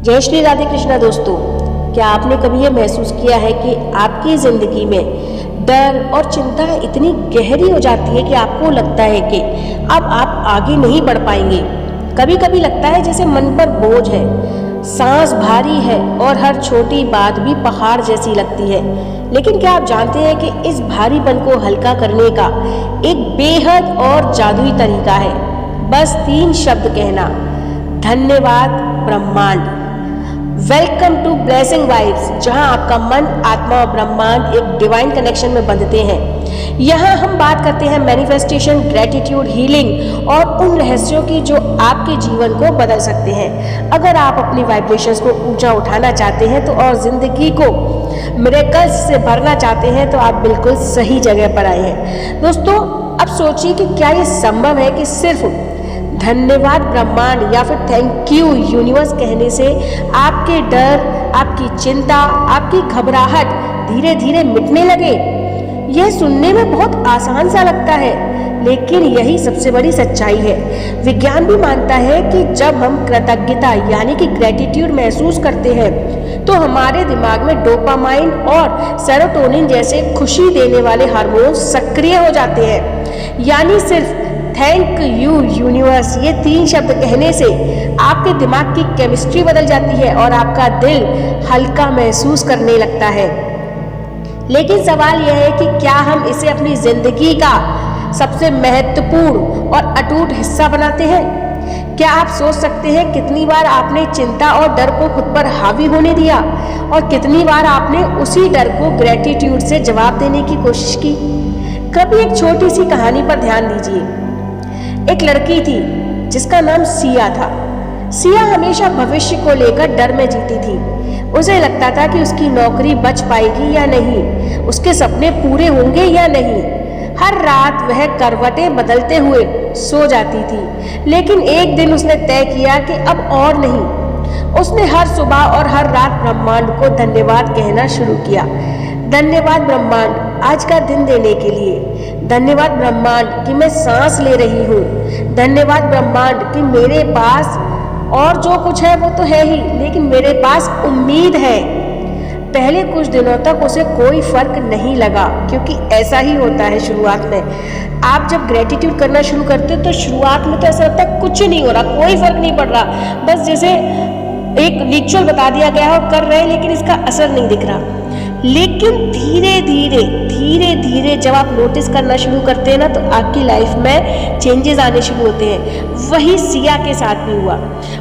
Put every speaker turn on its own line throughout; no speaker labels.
जय श्री राधे कृष्णा। दोस्तों, क्या आपने कभी ये महसूस किया है कि आपकी ज़िंदगी में डर और चिंता इतनी गहरी हो जाती है कि आपको लगता है कि अब आप आगे नहीं बढ़ पाएंगे। कभी कभी लगता है जैसे मन पर बोझ है, सांस भारी है और हर छोटी बात भी पहाड़ जैसी लगती है। लेकिन क्या आप जानते हैं कि इस भारीपन को हल्का करने का एक बेहद और जादुई तरीका है? बस 3 शब्द कहना, धन्यवाद ब्रह्मांड। वेलकम टू ब्लेसिंग वाइब्स, जहां आपका मन, आत्मा और ब्रह्मांड एक डिवाइन कनेक्शन में बंधते हैं। यहाँ हम बात करते हैं मैनिफेस्टेशन, ग्रेटिट्यूड, हीलिंग और उन रहस्यों की जो आपके जीवन को बदल सकते हैं। अगर आप अपनी वाइब्रेशंस को ऊंचा उठाना चाहते हैं तो और जिंदगी को मिरेकल्स से भरना चाहते हैं तो आप बिल्कुल सही जगह पर आए हैं। दोस्तों, अब सोचिए कि क्या ये संभव है कि सिर्फ धन्यवाद ब्रह्मांड या फिर थैंक यू यूनिवर्स कहने से आपके डर, आपकी चिंता, आपकी घबराहट धीरे धीरे मिटने लगे? यह सुनने में बहुत आसान सा लगता है, लेकिन यही सबसे बड़ी सच्चाई है। विज्ञान भी मानता है कि जब हम कृतज्ञता यानी कि ग्रेटिट्यूड महसूस करते हैं तो हमारे दिमाग में डोपामाइन और सेरोटोनिन जैसे खुशी देने वाले हार्मोन्स सक्रिय हो जाते हैं। यानी सिर्फ थैंक यू यूनिवर्स ये 3 शब्द कहने से आपके दिमाग की केमिस्ट्री बदल जाती है और आपका दिल हल्का महसूस करने लगता है। लेकिन सवाल यह है कि क्या हम इसे अपनी जिंदगी का सबसे महत्वपूर्ण और अटूट हिस्सा बनाते हैं? क्या आप सोच सकते हैं कितनी बार आपने चिंता और डर को खुद पर हावी होने दिया और कितनी बार आपने उसी डर को ग्रेटिट्यूड से जवाब देने की कोशिश की? कभी एक छोटी सी कहानी पर ध्यान दीजिए। एक लड़की थी जिसका नाम सिया था। सिया हमेशा भविष्य को लेकर डर में जीती थी। उसे लगता था कि उसकी नौकरी बच पाएगी या नहीं, उसके सपने पूरे होंगे या नहीं। हर रात वह करवटें बदलते हुए सो जाती थी, लेकिन एक दिन उसने तय किया कि अब और नहीं। उसने हर सुबह और हर रात ब्रह्मांड को धन्यवाद कहना शुरू किया। धन्यवाद ब्रह्मांड आज का दिन देने के लिए। धन्यवाद ब्रह्मांड कि मैं सांस ले रही हूँ। धन्यवाद ब्रह्मांड कि मेरे पास और जो कुछ है वो तो है ही, लेकिन मेरे पास उम्मीद है। पहले कुछ दिनों तक उसे कोई फर्क नहीं लगा, क्योंकि ऐसा ही होता है शुरुआत में। आप जब ग्रेटिट्यूड करना शुरू करते हो तो शुरुआत में तो ऐसा लगता है कुछ नहीं हो रहा, कोई फर्क नहीं पड़ रहा, बस जैसे एक रिचुअल बता दिया गया हो कर रहे हैं, लेकिन इसका असर नहीं दिख रहा। लेकिन धीरे धीरे जब आप नोटिस करना शुरू करते हैं ना तो आपकी लाइफ में चेंजेस आने शुरू होते हैं। वही सिया के साथ भी हुआ।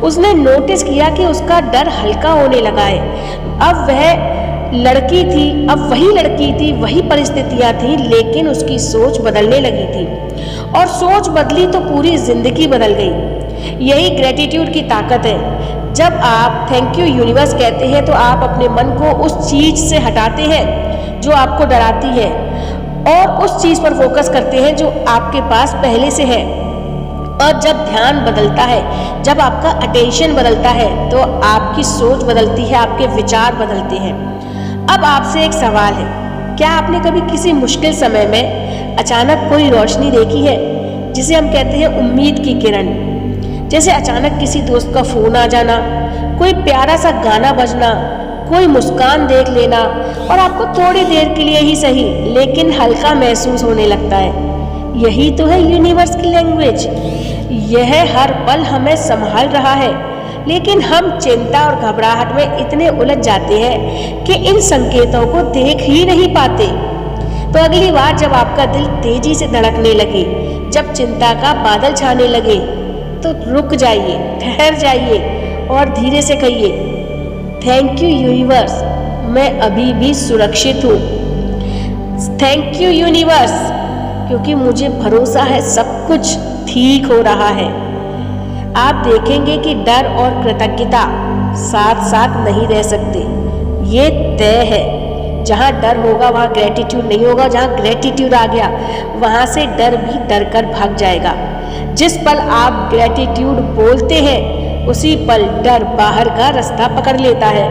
उसने नोटिस किया कि उसका डर हल्का होने लगा है। अब वह लड़की थी, अब वही लड़की थी, वही परिस्थितियां थी, लेकिन उसकी सोच बदलने लगी थी। और सोच बदली तो पूरी जिंदगी बदल गई। यही ग्रेटिट्यूड की ताकत है। जब आप थैंक यू यूनिवर्स कहते हैं तो आप अपने मन को उस चीज से हटाते हैं जो आपको डराती है और उस चीज पर फोकस करते हैं जो आपके पास पहले से है। और जब ध्यान बदलता है, जब आपका अटेंशन बदलता है तो आपकी सोच बदलती है, आपके विचार बदलते हैं। अब आपसे एक सवाल है, क्या आपने कभी किसी मुश्किल समय में अचानक कोई रोशनी देखी है, जिसे हम कहते हैं उम्मीद की किरण? जैसे अचानक किसी दोस्त का फोन आ जाना, कोई प्यारा सा गाना बजना, कोई मुस्कान देख लेना और आपको थोड़ी देर के लिए ही सही लेकिन हल्का महसूस होने लगता है। यही तो है यूनिवर्स की लैंग्वेज। यह हर पल हमें संभाल रहा है, लेकिन हम चिंता और घबराहट में इतने उलझ जाते हैं कि इन संकेतों को देख ही नहीं पाते। तो अगली बार जब आपका दिल तेजी से धड़कने लगे, जब चिंता का बादल छाने लगे, तो रुक जाइए, ठहर जाइए और धीरे से कहिए, थैंक यू यूनिवर्स, मैं अभी भी सुरक्षित हूँ। थैंक यू यूनिवर्स, क्योंकि मुझे भरोसा है सब कुछ ठीक हो रहा है। आप देखेंगे कि डर और कृतज्ञता साथ साथ नहीं रह सकते, ये तय है। जहाँ डर होगा वहाँ ग्रेटिट्यूड नहीं होगा, जहाँ ग्रेटिट्यूड आ गया वहाँ से डर भी डर कर भाग जाएगा। जिस पल आप ग्रेटिट्यूड बोलते हैं उसी पल डर बाहर का रास्ता पकड़ लेता है।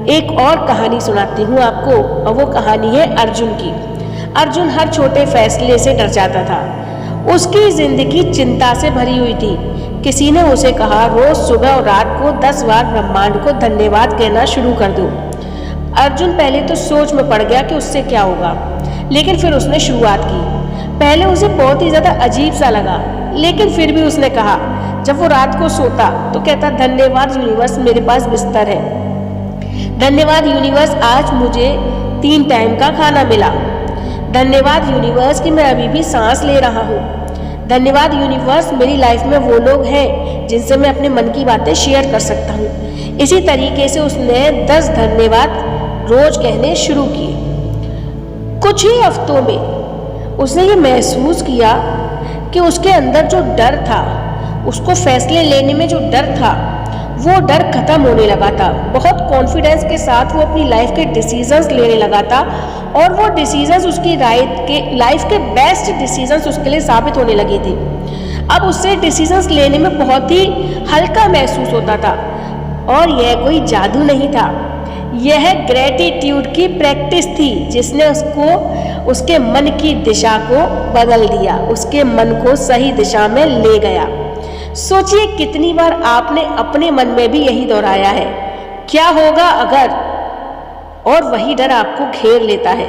एक और कहानी सुनाती हूँ आपको, और वो कहानी है अर्जुन की। अर्जुन हर छोटे फैसले से डर जाता था। उसकी जिंदगी चिंता से भरी हुई थी किसी ने उसे कहा, रोज सुबह और रात को 10 बार ब्रह्मांड को धन्यवाद कहना शुरू कर दो। अर्जुन पहले तो सोच में पड़ गया कि उससे क्या होगा, लेकिन फिर उसने शुरुआत की। पहले उसे बहुत ही ज्यादा अजीब सा लगा, लेकिन फिर भी उसने कहा, जब वो रात को सोता तो कहता, धन्यवाद यूनिवर्स, मेरे पास बिस्तर है। धन्यवाद यूनिवर्स, आज मुझे 3 टाइम का खाना मिला। धन्यवाद यूनिवर्स कि मैं अभी भी सांस ले रहा हूँ। धन्यवाद यूनिवर्स, मेरी लाइफ में वो लोग हैं जिनसे मैं अपने मन की बातें शेयर कर सकता हूँ। इसी तरीके से उसने 10 धन्यवाद रोज कहने शुरू किए। कुछ ही हफ्तों में उसने ये महसूस किया कि उसके अंदर जो डर था, उसको फैसले लेने में जो डर था, वो डर खत्म होने लगा था। बहुत कॉन्फिडेंस के साथ वो अपनी लाइफ के डिसीजंस लेने लगा था और वो डिसीजंस उसकी लाइफ के बेस्ट डिसीजंस उसके लिए साबित होने लगे थे। अब उससे डिसीजंस लेने में बहुत ही हल्का महसूस होता था और यह कोई जादू नहीं था, यह ग्रेटिट्यूड की प्रैक्टिस थी जिसने उसको उसके मन की दिशा को बदल दिया, उसके मन को सही दिशा में ले गया। सोचिए कितनी बार आपने अपने मन में भी यही दोहराया है, क्या होगा अगर, और वही डर आपको घेर लेता है।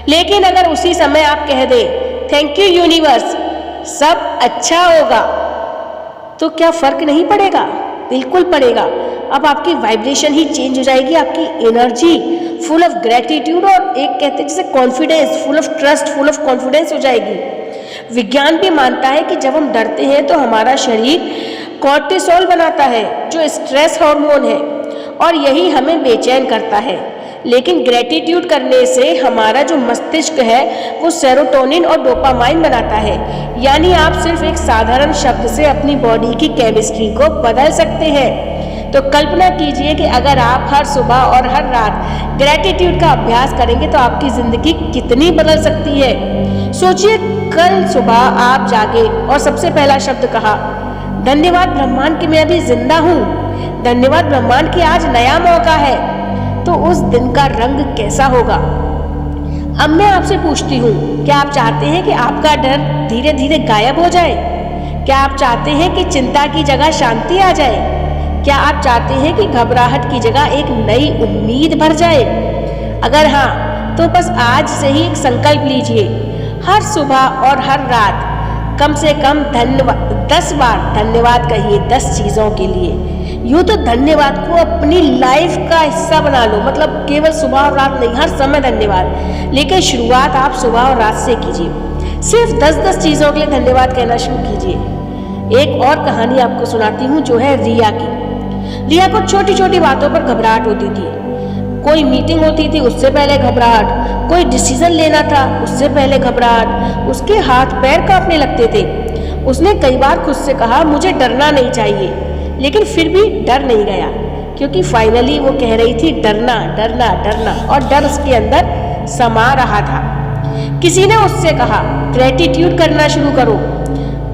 लेकिन अगर उसी समय आप कह दें, थैंक यू यूनिवर्स, सब अच्छा होगा, तो क्या फर्क नहीं पड़ेगा? बिल्कुल पड़ेगा। अब आपकी वाइब्रेशन ही चेंज हो जाएगी, आपकी एनर्जी फुल ऑफ ग्रेटिट्यूड और एक कहते हैं जैसे confidence, full of trust, full of confidence हो जाएगी। विज्ञान भी मानता है कि जब हम डरते हैं तो हमारा शरीर कॉर्टिसोल बनाता है जो स्ट्रेस हार्मोन है और यही हमें बेचैन करता है। लेकिन ग्रेटिट्यूड करने से हमारा जो मस्तिष्क है वो सेरोटोनिन और डोपामाइन बनाता है। यानी आप सिर्फ एक साधारण शब्द से अपनी बॉडी की केमिस्ट्री को बदल सकते हैं। तो कल्पना कीजिए कि अगर आप हर सुबह और हर रात ग्रेटिट्यूड का अभ्यास करेंगे तो आपकी जिंदगी कितनी बदल सकती है। सोचिए कल सुबह आप जागे और सबसे पहला शब्द कहा, धन्यवाद ब्रह्मांड कि मैं अभी जिंदा हूँ, धन्यवाद ब्रह्मांड कि आज नया मौका है, तो उस दिन का रंग कैसा होगा। अब मैं आपसे पूछती हूँ, क्या आप चाहते हैं कि आपका डर धीरे धीरे गायब हो जाए? क्या आप चाहते हैं कि चिंता की जगह शांति आ जाए? क्या आप चाहते हैं कि घबराहट की जगह एक नई उम्मीद भर जाए? अगर हाँ, तो बस आज से ही एक संकल्प लीजिए, हर सुबह और हर रात कम से कम 10 बार धन्यवाद कहिए 10 चीज़ों के लिए। यूँ तो धन्यवाद को अपनी लाइफ का हिस्सा बना लो, मतलब केवल सुबह और रात नहीं, हर समय धन्यवाद। लेकिन शुरुआत आप सुबह और रात से कीजिए। सिर्फ 10-10 चीज़ों के लिए धन्यवाद कहना शुरू कीजिए। एक और कहानी आपको सुनाती हूँ जो है रिया की। रिया को छोटी छोटी बातों पर घबराहट होती थी। कोई मीटिंग होती थी उससे पहले घबराहट, कोई डिसीजन लेना था उससे पहले घबराहट, उसके हाथ पैर कांपने लगते थे। उसने कई बार खुद से कहा, मुझे डरना नहीं चाहिए, लेकिन फिर भी डर नहीं गया, क्योंकि फाइनली वो कह रही थी डरना डरना डरना, और डर उसके अंदर समा रहा था। किसी ने उससे कहा, ग्रेटिट्यूड करना शुरू करो।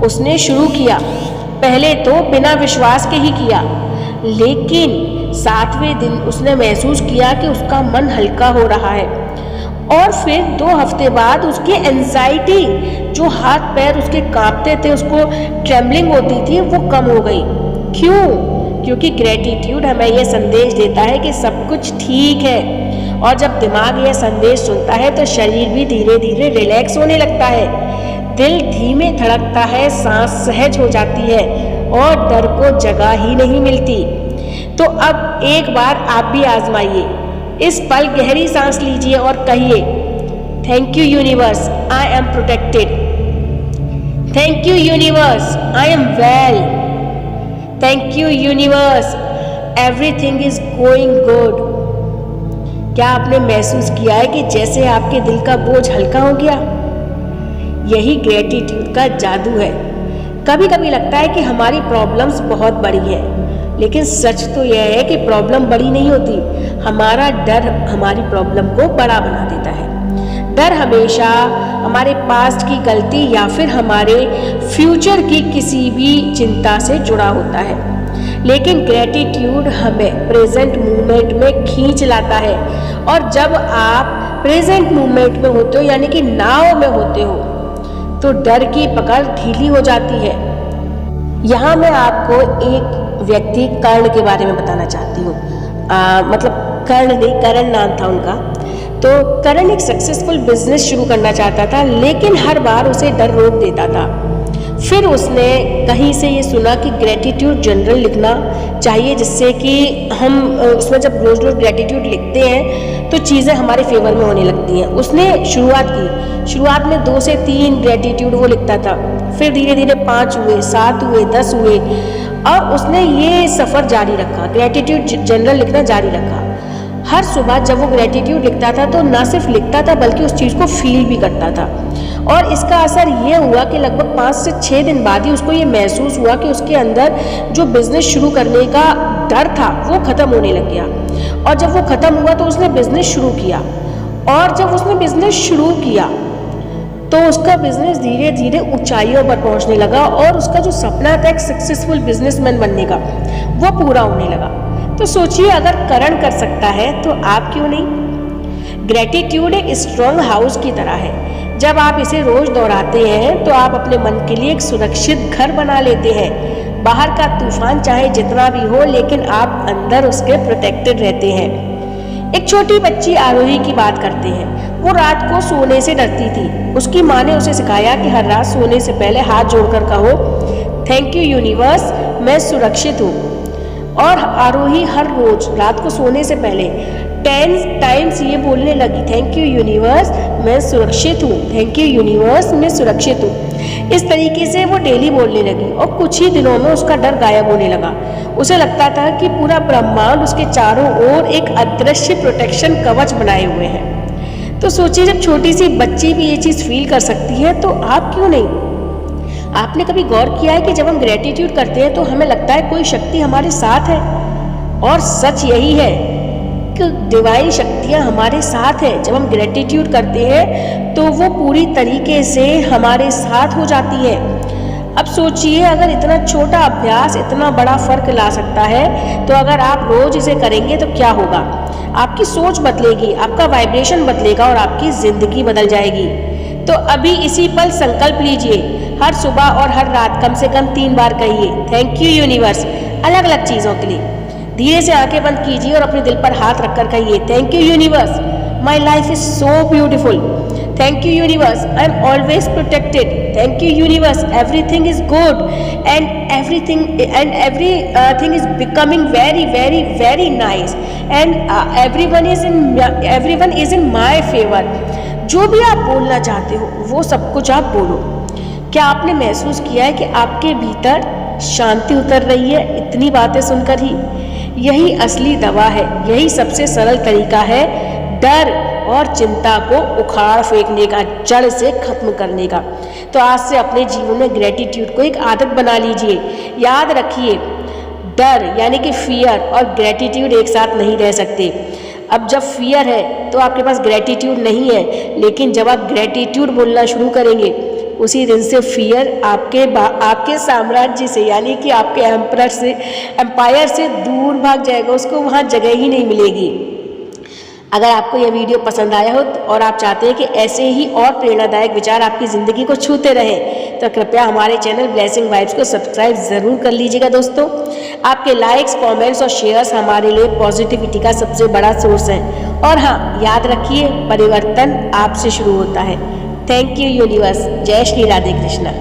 उसने शुरू किया, पहले तो बिना विश्वास के ही किया, लेकिन 7वें दिन उसने महसूस किया कि उसका मन हल्का हो रहा है। और फिर 2 हफ्ते बाद उसकी एंजाइटी, जो हाथ पैर उसके कांपते थे, उसको ट्रेम्बलिंग होती थी, वो कम हो गई। क्यों? क्योंकि ग्रेटिट्यूड हमें यह संदेश देता है कि सब कुछ ठीक है, और जब दिमाग यह संदेश सुनता है तो शरीर भी धीरे धीरे रिलैक्स होने लगता है, दिल धीमे धड़कता है, सांस सहज हो जाती है और डर को जगह ही नहीं मिलती। तो अब एक बार आप भी आजमाइए। इस पल गहरी सांस लीजिए और कहिए, thank you universe, I am protected. Thank you universe, I am well. Thank you universe, everything is going good. क्या आपने महसूस किया है कि जैसे आपके दिल का बोझ हल्का हो गया? यही ग्रेटिट्यूड का जादू है। कभी कभी लगता है कि हमारी प्रॉब्लम्स बहुत बड़ी हैं, लेकिन सच तो यह है कि प्रॉब्लम बड़ी नहीं होती, हमारा डर हमारी प्रॉब्लम को बड़ा बना देता है। डर हमेशा हमारे पास्ट की गलती या फिर हमारे फ्यूचर की किसी भी चिंता से जुड़ा होता है, लेकिन ग्रेटिट्यूड हमें प्रेजेंट मूवमेंट में खींच लाता है। और जब आप प्रेजेंट मूवमेंट में होते हो, यानी कि नाव में होते हो, तो डर की पकड़ ढीली हो जाती है। यहाँ मैं आपको एक व्यक्ति कर्ण के बारे में बताना चाहती हूँ। मतलब कर्ण नहीं, करण नाम था उनका। तो करण एक सक्सेसफुल बिजनेस शुरू करना चाहता था, लेकिन हर बार उसे डर रोक देता था। फिर उसने कहीं से ये सुना कि ग्रेटिट्यूड जर्नल लिखना चाहिए, जिससे कि हम उसमें जब रोज़ रोज़ ग्रेटिट्यूड लिखते हैं तो चीज़ें हमारे फेवर में होने लगती हैं। उसने शुरुआत की। शुरुआत में 2 से 3 ग्रेटिट्यूड वो लिखता था, फिर धीरे धीरे 5 हुए, 7 हुए, 10 हुए, और उसने ये सफ़र जारी रखा, ग्रेटिट्यूड जर्नल लिखना जारी रखा। हर सुबह जब वो ग्रेटिट्यूड लिखता था तो ना सिर्फ लिखता था बल्कि उस चीज़ को फील भी करता था, और इसका असर ये हुआ कि लगभग 5 से 6 दिन बाद ही उसको ये महसूस हुआ कि उसके अंदर जो बिज़नेस शुरू करने का डर था वो ख़त्म होने लग गया। और जब वो ख़त्म हुआ तो उसने बिज़नेस शुरू किया, और जब उसने बिज़नेस शुरू किया तो उसका बिज़नेस धीरे धीरे ऊंचाइयों पर पहुंचने लगा, और उसका जो सपना था एक सक्सेसफुल बिजनेसमैन बनने का वो पूरा होने लगा। तो सोचिए, अगर करण कर सकता है तो आप क्यों नहीं। ग्रेटिट्यूड एक स्ट्रॉन्ग हाउस की तरह है। जब आप इसे रोज दोहराते हैं तो आप अपने मन के लिए एक सुरक्षित घर बना लेते हैं। बाहर का तूफान चाहे जितना भी हो, लेकिन आप अंदर उसके प्रोटेक्टेड रहते हैं। एक छोटी बच्ची आरोही की बात करते हैं। वो रात को सोने से डरती थी। उसकी माँ ने उसे सिखाया कि हर रात सोने से पहले हाथ जोड़कर कहो, थैंक यू यूनिवर्स, मैं सुरक्षित हूँ। और आरोही हर रोज रात को सोने से पहले 10 टाइम्स ये बोलने लगी, थैंक यू यूनिवर्स, मैं सुरक्षित हूँ, थैंक यू यूनिवर्स, मैं सुरक्षित हूँ। इस तरीके से वो डेली बोलने लगी, और कुछ ही दिनों में उसका डर गायब होने लगा। उसे लगता था कि पूरा ब्रह्मांड उसके चारों ओर एक अदृश्य प्रोटेक्शन कवच बनाए हुए हैं। तो सोचिए, जब छोटी सी बच्ची भी ये चीज़ फील कर सकती है तो आप क्यों नहीं। आपने कभी गौर किया है कि जब हम ग्रेटिट्यूड करते हैं तो हमें लगता है कोई शक्ति हमारे साथ है, और सच यही है कि डिवाइन शक्तियाँ हमारे साथ है। जब हम ग्रेटिट्यूड करते हैं तो वो पूरी तरीके से हमारे साथ हो जाती है। अब सोचिए, अगर इतना छोटा अभ्यास इतना बड़ा फर्क ला सकता है, तो अगर आप रोज इसे करेंगे तो क्या होगा। आपकी सोच बदलेगी, आपका वाइब्रेशन बदलेगा, और आपकी जिंदगी बदल जाएगी। तो अभी इसी पल संकल्प लीजिए, हर सुबह और हर रात कम से कम 3 बार कहिए, थैंक यू यूनिवर्स, अलग अलग चीज़ों के लिए। धीरे से आंखें बंद कीजिए और अपने दिल पर हाथ रखकर कहिए, thank you universe, my life is so beautiful, thank you universe, I am always protected, thank you universe, everything is good and everything is becoming very very very nice, and everyone is in my favour. जो भी आप बोलना चाहते हो वो सब कुछ आप बोलो। क्या आपने महसूस किया है कि आपके भीतर शांति उतर रही है इतनी बातें सुनकर ही। यही असली दवा है, यही सबसे सरल तरीका है डर और चिंता को उखाड़ फेंकने का, जड़ से खत्म करने का। तो आज से अपने जीवन में ग्रेटिट्यूड को एक आदत बना लीजिए। याद रखिए, डर यानी कि फियर और ग्रेटिट्यूड एक साथ नहीं रह सकते। अब जब फियर है तो आपके पास ग्रेटिट्यूड नहीं है, लेकिन जब आप ग्रेटिट्यूड बोलना शुरू करेंगे उसी दिन से फियर आपके साम्राज्य से यानी कि आपके एम्पायर से दूर भाग जाएगा, उसको वहाँ जगह ही नहीं मिलेगी। अगर आपको यह वीडियो पसंद आया हो और आप चाहते हैं कि ऐसे ही और प्रेरणादायक विचार आपकी ज़िंदगी को छूते रहें, तो कृपया हमारे चैनल ब्लेसिंग वाइब्स को सब्सक्राइब ज़रूर कर लीजिएगा। दोस्तों, आपके लाइक्स, कमेंट्स और शेयर्स हमारे लिए पॉजिटिविटी का सबसे बड़ा सोर्स है। और हाँ, याद रखिए, परिवर्तन आपसे शुरू होता है। Thank you universe. जय श्री राधे कृष्णा।